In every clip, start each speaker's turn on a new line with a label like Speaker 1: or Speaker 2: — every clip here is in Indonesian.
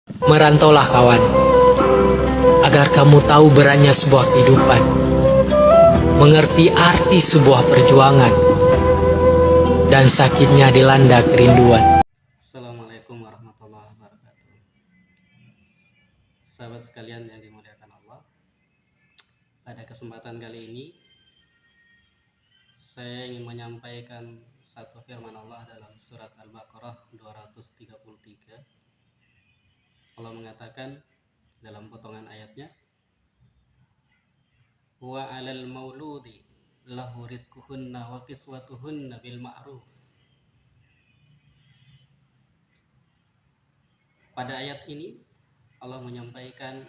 Speaker 1: Merantaulah kawan, agar kamu tahu berannya sebuah kehidupan, mengerti arti sebuah perjuangan, dan sakitnya dilanda kerinduan.
Speaker 2: Assalamualaikum warahmatullahi wabarakatuh. Sahabat sekalian yang dimuliakan Allah, pada kesempatan kali ini saya ingin menyampaikan satu firman Allah dalam surat Al-Baqarah 233. Allah mengatakan dalam potongan ayatnya, wa 'alal mauludi lahu rizquhunna wa kiswatuhunna bil ma'ruf. Pada ayat ini Allah menyampaikan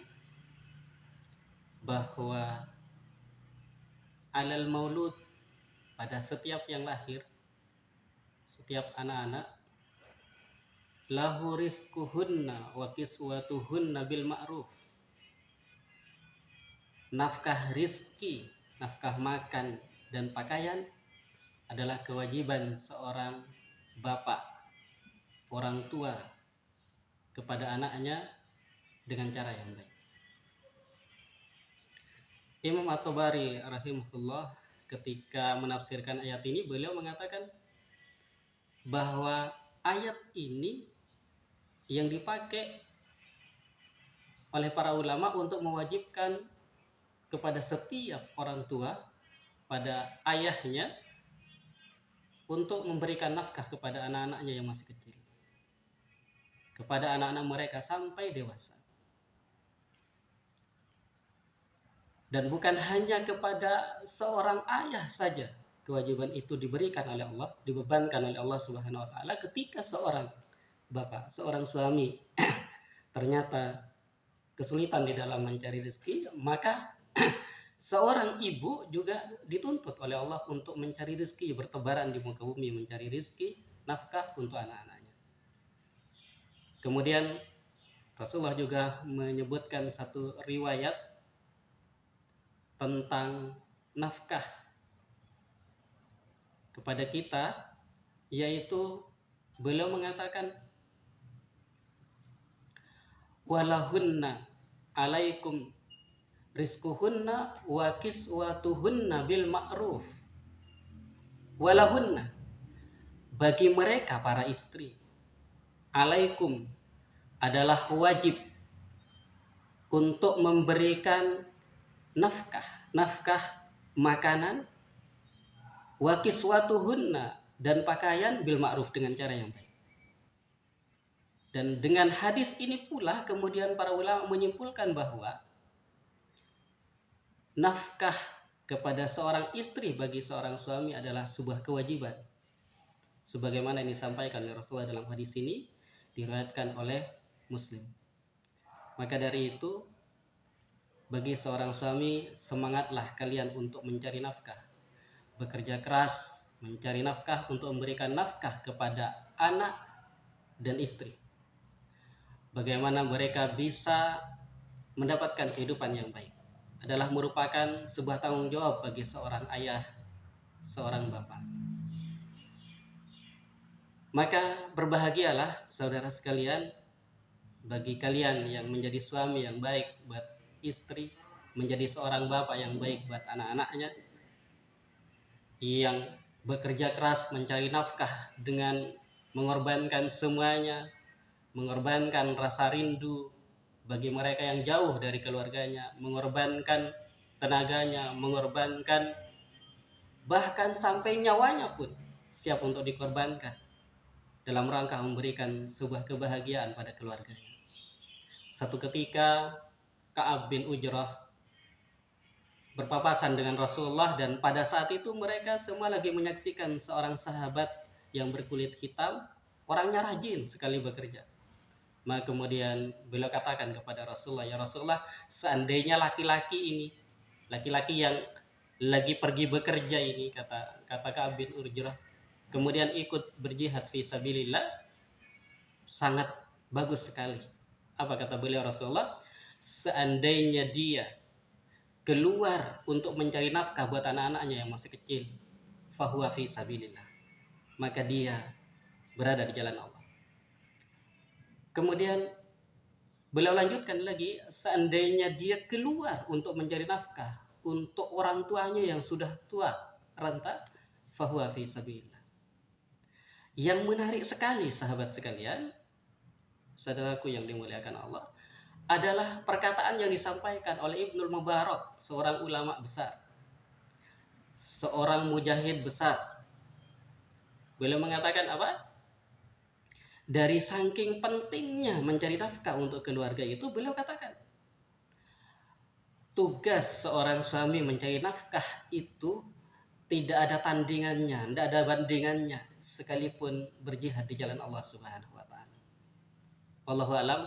Speaker 2: bahwa 'alal maulud, pada setiap yang lahir, setiap anak-anak, lahu rizquhunna wa kiswatuhunna bil ma'ruf. Nafkah rizki, nafkah makan dan pakaian adalah kewajiban seorang bapak, orang tua kepada anaknya dengan cara yang baik. Imam At-Tabari rahimahullah ketika menafsirkan ayat ini, beliau mengatakan bahwa ayat ini yang dipakai oleh para ulama untuk mewajibkan kepada setiap orang tua, pada ayahnya, untuk memberikan nafkah kepada anak-anaknya yang masih kecil, kepada anak-anak mereka sampai dewasa. Dan bukan hanya kepada seorang ayah saja kewajiban itu diberikan oleh Allah, dibebankan oleh Allah Subhanahu wa taala. Ketika seorang bapak, seorang suami ternyata kesulitan di dalam mencari rezeki, maka seorang ibu juga dituntut oleh Allah untuk mencari rezeki, bertebaran di muka bumi mencari rezeki, nafkah untuk anak-anaknya. Kemudian Rasulullah juga menyebutkan satu riwayat tentang nafkah kepada kita, yaitu beliau mengatakan, walahunna alaikum rizquhunna wa kiswatuhunna bil ma'ruf. Walahunna, bagi mereka para istri, alaikum, adalah wajib untuk memberikan nafkah makanan, wa kiswatuhunna, dan pakaian, bil ma'ruf, dengan cara yang baik. Dan dengan hadis ini pula kemudian para ulama menyimpulkan bahwa nafkah kepada seorang istri bagi seorang suami adalah sebuah kewajiban, sebagaimana yang disampaikan oleh Rasulullah dalam hadis ini, diriwayatkan oleh Muslim. Maka dari itu, bagi seorang suami, semangatlah kalian untuk mencari nafkah, bekerja keras mencari nafkah untuk memberikan nafkah kepada anak dan istri. Bagaimana mereka bisa mendapatkan kehidupan yang baik adalah merupakan sebuah tanggung jawab bagi seorang ayah, seorang bapak. Maka berbahagialah saudara sekalian, bagi kalian yang menjadi suami yang baik buat istri, menjadi seorang bapak yang baik buat anak-anaknya, yang bekerja keras mencari nafkah dengan mengorbankan semuanya, mengorbankan rasa rindu bagi mereka yang jauh dari keluarganya, mengorbankan tenaganya, mengorbankan bahkan sampai nyawanya pun siap untuk dikorbankan dalam rangka memberikan sebuah kebahagiaan pada keluarganya. Satu ketika Ka'ab bin Ujrah berpapasan dengan Rasulullah, dan pada saat itu mereka semua lagi menyaksikan seorang sahabat yang berkulit hitam, orangnya rajin sekali bekerja. Maka kemudian beliau katakan kepada Rasulullah, ya Rasulullah, seandainya laki-laki yang lagi pergi bekerja ini, kata Ka'ab bin Ujrah, kemudian ikut berjihad fi sabilillah, sangat bagus sekali. Apa kata beliau Rasulullah? Seandainya dia keluar untuk mencari nafkah buat anak-anaknya yang masih kecil, fahuwa fi sabilillah, maka dia berada di jalan Allah. Kemudian Beliau lanjutkan lagi, seandainya dia keluar untuk mencari nafkah untuk orang tuanya yang sudah tua renta, fahuwa fi sabilillah. Yang menarik sekali sahabat sekalian, saudaraku yang dimuliakan Allah, adalah perkataan yang disampaikan oleh Ibnul Mubarak, seorang ulama besar, seorang mujahid besar. Beliau mengatakan apa? Dari saking pentingnya mencari nafkah untuk keluarga itu, beliau katakan, tugas seorang suami mencari nafkah itu tidak ada tandingannya, tidak ada bandingannya, sekalipun berjihad di jalan Allah Subhanahu wa taala. Wallahu alam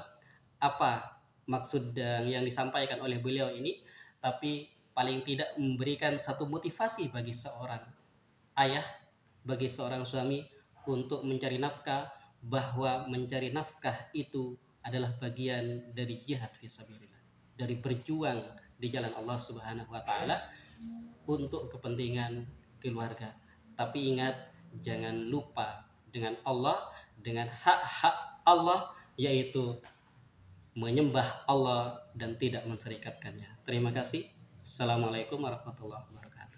Speaker 2: apa maksud yang disampaikan oleh beliau ini, tapi paling tidak memberikan satu motivasi bagi seorang ayah, bagi seorang suami untuk mencari nafkah, bahwa mencari nafkah itu adalah bagian dari jihad fisabilillah, dari berjuang di jalan Allah Subhanahu wa taala untuk kepentingan keluarga. Tapi ingat, jangan lupa dengan Allah, dengan hak-hak Allah, yaitu menyembah Allah dan tidak menserikatkannya. Terima kasih. Assalamualaikum warahmatullahi wabarakatuh.